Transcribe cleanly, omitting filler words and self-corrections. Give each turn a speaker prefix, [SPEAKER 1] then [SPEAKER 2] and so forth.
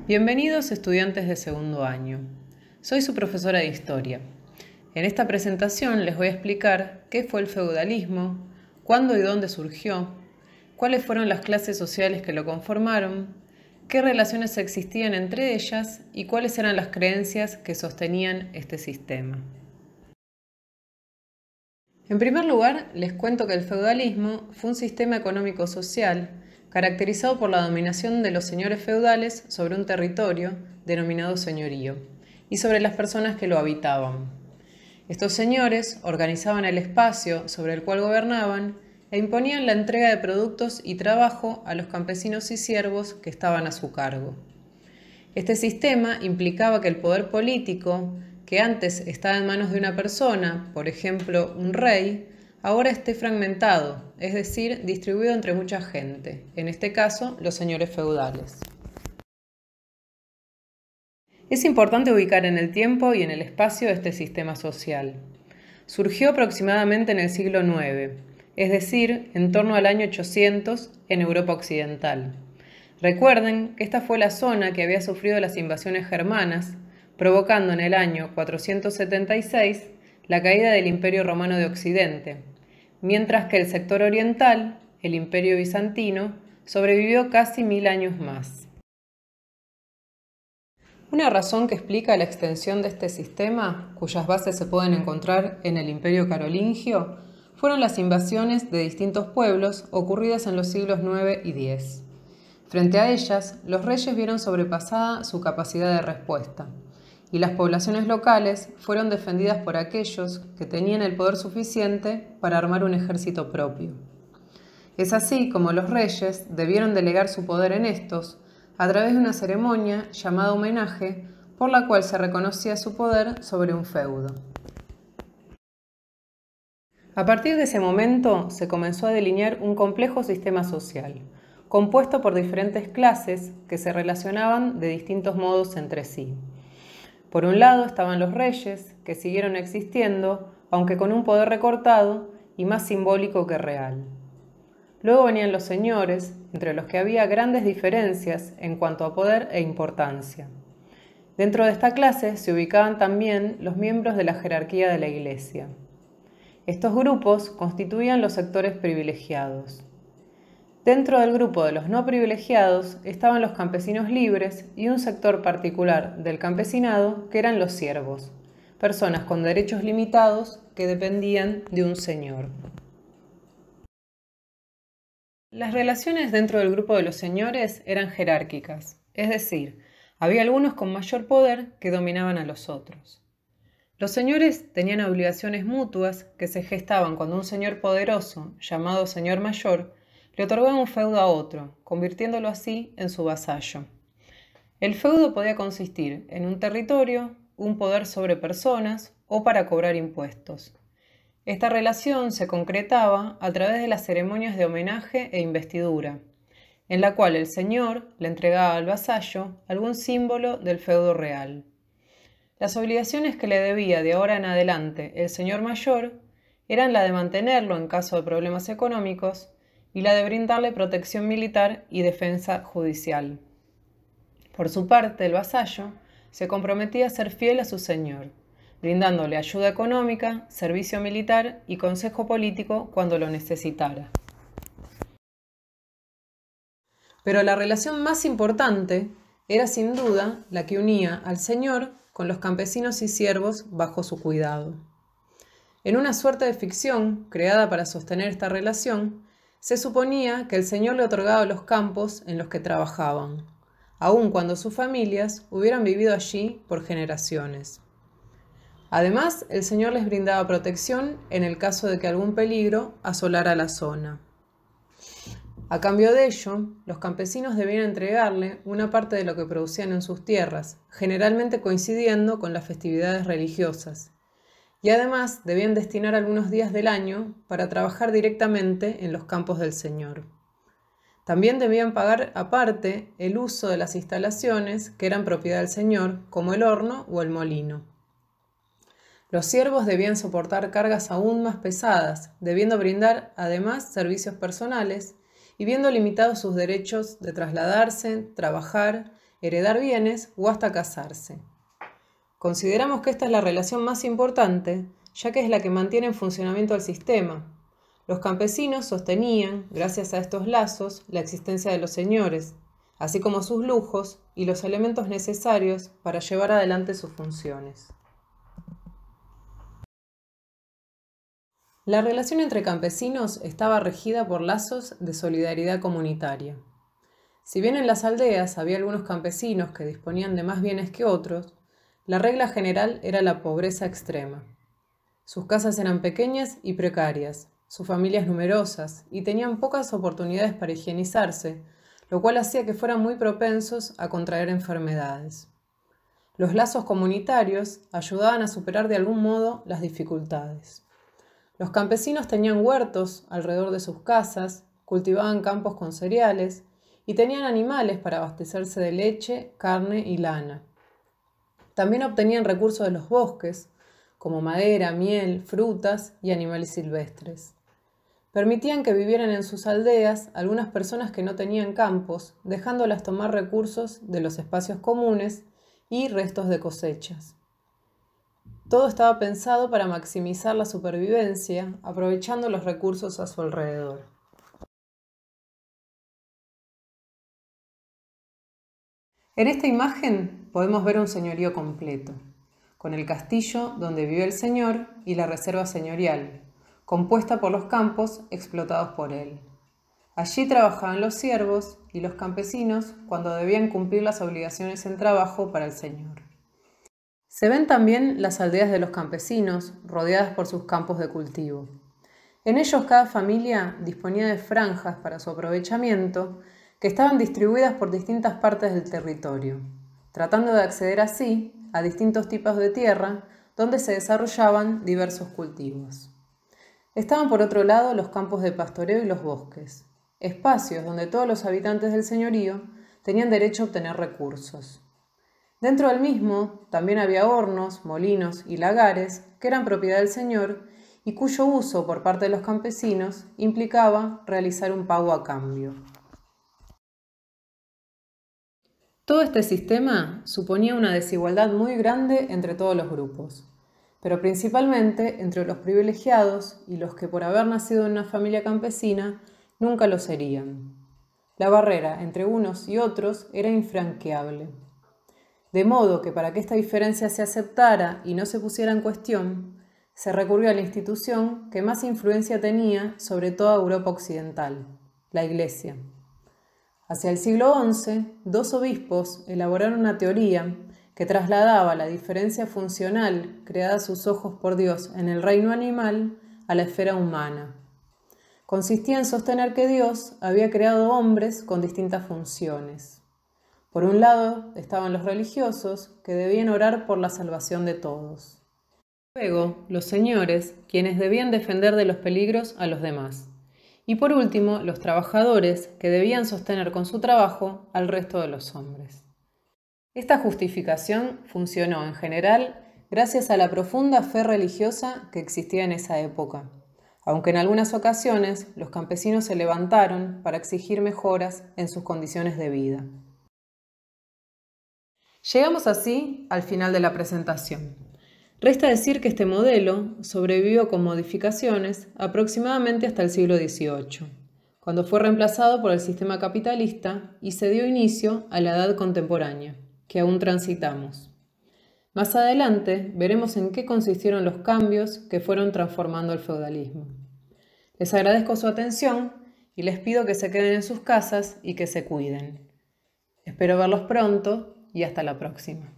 [SPEAKER 1] Bienvenidos estudiantes de segundo año. Soy su profesora de Historia. En esta presentación les voy a explicar qué fue el feudalismo, cuándo y dónde surgió, cuáles fueron las clases sociales que lo conformaron, qué relaciones existían entre ellas y cuáles eran las creencias que sostenían este sistema. En primer lugar, les cuento que el feudalismo fue un sistema económico-social caracterizado por la dominación de los señores feudales sobre un territorio denominado señorío y sobre las personas que lo habitaban. Estos señores organizaban el espacio sobre el cual gobernaban e imponían la entrega de productos y trabajo a los campesinos y siervos que estaban a su cargo. Este sistema implicaba que el poder político, que antes estaba en manos de una persona, por ejemplo, un rey, ahora esté fragmentado, es decir, distribuido entre mucha gente, en este caso, los señores feudales. Es importante ubicar en el tiempo y en el espacio este sistema social. Surgió aproximadamente en el siglo IX, es decir, en torno al año 800 en Europa occidental. Recuerden que esta fue la zona que había sufrido las invasiones germanas, provocando en el año 476 la caída del Imperio Romano de Occidente, mientras que el sector oriental, el Imperio Bizantino, sobrevivió casi 1000 años más. Una razón que explica la extensión de este sistema, cuyas bases se pueden encontrar en el Imperio Carolingio, fueron las invasiones de distintos pueblos ocurridas en los siglos IX y X. Frente a ellas, los reyes vieron sobrepasada su capacidad de respuesta, y las poblaciones locales fueron defendidas por aquellos que tenían el poder suficiente para armar un ejército propio. Es así como los reyes debieron delegar su poder en estos a través de una ceremonia llamada homenaje, por la cual se reconocía su poder sobre un feudo. A partir de ese momento se comenzó a delinear un complejo sistema social, compuesto por diferentes clases que se relacionaban de distintos modos entre sí. Por un lado estaban los reyes, que siguieron existiendo, aunque con un poder recortado y más simbólico que real. Luego venían los señores, entre los que había grandes diferencias en cuanto a poder e importancia. Dentro de esta clase se ubicaban también los miembros de la jerarquía de la Iglesia. Estos grupos constituían los sectores privilegiados. Dentro del grupo de los no privilegiados estaban los campesinos libres y un sector particular del campesinado que eran los siervos, personas con derechos limitados que dependían de un señor. Las relaciones dentro del grupo de los señores eran jerárquicas, es decir, había algunos con mayor poder que dominaban a los otros. Los señores tenían obligaciones mutuas que se gestaban cuando un señor poderoso, llamado señor mayor, le otorgaba un feudo a otro, convirtiéndolo así en su vasallo. El feudo podía consistir en un territorio, un poder sobre personas o para cobrar impuestos. Esta relación se concretaba a través de las ceremonias de homenaje e investidura, en la cual el señor le entregaba al vasallo algún símbolo del feudo real. Las obligaciones que le debía de ahora en adelante el señor mayor eran la de mantenerlo en caso de problemas económicos y la de brindarle protección militar y defensa judicial. Por su parte, el vasallo se comprometía a ser fiel a su señor, brindándole ayuda económica, servicio militar y consejo político cuando lo necesitara. Pero la relación más importante era sin duda la que unía al señor con los campesinos y siervos bajo su cuidado. En una suerte de ficción creada para sostener esta relación, se suponía que el señor le otorgaba los campos en los que trabajaban, aun cuando sus familias hubieran vivido allí por generaciones. Además, el señor les brindaba protección en el caso de que algún peligro asolara la zona. A cambio de ello, los campesinos debían entregarle una parte de lo que producían en sus tierras, generalmente coincidiendo con las festividades religiosas, y además debían destinar algunos días del año para trabajar directamente en los campos del señor. También debían pagar aparte el uso de las instalaciones que eran propiedad del señor, como el horno o el molino. Los siervos debían soportar cargas aún más pesadas, debiendo brindar además servicios personales y viendo limitados sus derechos de trasladarse, trabajar heredar bienes o hasta casarse. Consideramos que esta es la relación más importante, ya que es la que mantiene en funcionamiento el sistema. Los campesinos sostenían, gracias a estos lazos, la existencia de los señores, así como sus lujos y los elementos necesarios para llevar adelante sus funciones. La relación entre campesinos estaba regida por lazos de solidaridad comunitaria. Si bien en las aldeas había algunos campesinos que disponían de más bienes que otros, la regla general era la pobreza extrema. Sus casas eran pequeñas y precarias, sus familias numerosas y tenían pocas oportunidades para higienizarse, lo cual hacía que fueran muy propensos a contraer enfermedades. Los lazos comunitarios ayudaban a superar de algún modo las dificultades. Los campesinos tenían huertos alrededor de sus casas, cultivaban campos con cereales y tenían animales para abastecerse de leche, carne y lana. También obtenían recursos de los bosques, como madera, miel, frutas y animales silvestres. Permitían que vivieran en sus aldeas algunas personas que no tenían campos, dejándolas tomar recursos de los espacios comunes y restos de cosechas. Todo estaba pensado para maximizar la supervivencia, aprovechando los recursos a su alrededor. En esta imagen podemos ver un señorío completo, con el castillo donde vive el señor y la reserva señorial, compuesta por los campos explotados por él. Allí trabajaban los siervos y los campesinos cuando debían cumplir las obligaciones en trabajo para el señor. Se ven también las aldeas de los campesinos, rodeadas por sus campos de cultivo. En ellos cada familia disponía de franjas para su aprovechamiento, que estaban distribuidas por distintas partes del territorio, tratando de acceder así a distintos tipos de tierra donde se desarrollaban diversos cultivos. Estaban por otro lado los campos de pastoreo y los bosques, espacios donde todos los habitantes del señorío tenían derecho a obtener recursos. Dentro del mismo también había hornos, molinos y lagares que eran propiedad del señor y cuyo uso por parte de los campesinos implicaba realizar un pago a cambio. Todo este sistema suponía una desigualdad muy grande entre todos los grupos, pero principalmente entre los privilegiados y los que por haber nacido en una familia campesina nunca lo serían. La barrera entre unos y otros era infranqueable. De modo que para que esta diferencia se aceptara y no se pusiera en cuestión, se recurrió a la institución que más influencia tenía sobre toda Europa occidental, la Iglesia. Hacia el siglo XI, 2 obispos elaboraron una teoría que trasladaba la diferencia funcional creada a sus ojos por Dios en el reino animal a la esfera humana. Consistía en sostener que Dios había creado hombres con distintas funciones. Por un lado estaban los religiosos, que debían orar por la salvación de todos. Luego, los señores, quienes debían defender de los peligros a los demás. Y por último, los trabajadores, que debían sostener con su trabajo al resto de los hombres. Esta justificación funcionó en general gracias a la profunda fe religiosa que existía en esa época, aunque en algunas ocasiones los campesinos se levantaron para exigir mejoras en sus condiciones de vida. Llegamos así al final de la presentación. Resta decir que este modelo sobrevivió con modificaciones aproximadamente hasta el siglo XVIII, cuando fue reemplazado por el sistema capitalista y se dio inicio a la edad contemporánea, que aún transitamos. Más adelante veremos en qué consistieron los cambios que fueron transformando el feudalismo. Les agradezco su atención y les pido que se queden en sus casas y que se cuiden. Espero verlos pronto y hasta la próxima.